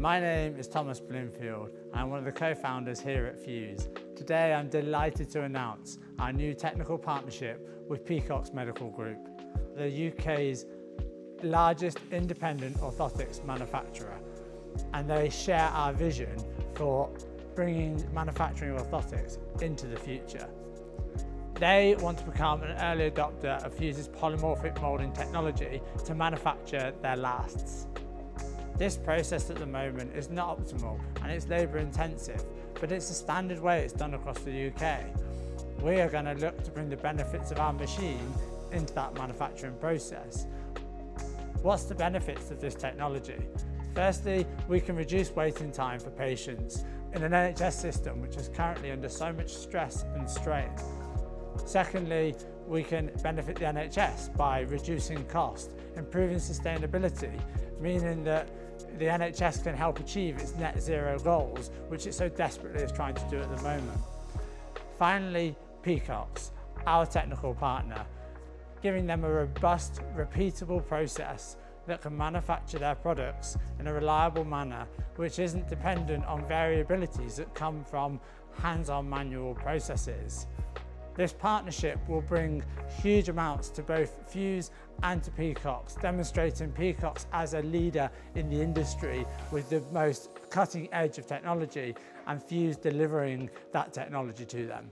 My name is Thomas Bloomfield. I'm one of the co-founders here at Fyous. Today I'm delighted to announce our new technical partnership with Peacocks Medical Group, the UK's largest independent orthotics manufacturer, and they share our vision for bringing manufacturing of orthotics into the future. They want to become an early adopter of Fyous' polymorphic moulding technology to manufacture their lasts. This process at the moment is not optimal and it's labour intensive, but it's the standard way it's done across the UK. We are going to look to bring the benefits of our machine into that manufacturing process. What's the benefits of this technology? Firstly, we can reduce waiting time for patients in an NHS system which is currently under so much stress and strain. Secondly, we can benefit the NHS by reducing cost, improving sustainability, meaning that the NHS can help achieve its net zero goals, which it so desperately is trying to do at the moment. Finally, Peacocks, our technical partner, giving them a robust, repeatable process that can manufacture their products in a reliable manner, which isn't dependent on variabilities that come from hands-on manual processes. This partnership will bring huge amounts to both Fyous and to Peacocks, demonstrating Peacocks as a leader in the industry with the most cutting edge of technology and Fyous delivering that technology to them.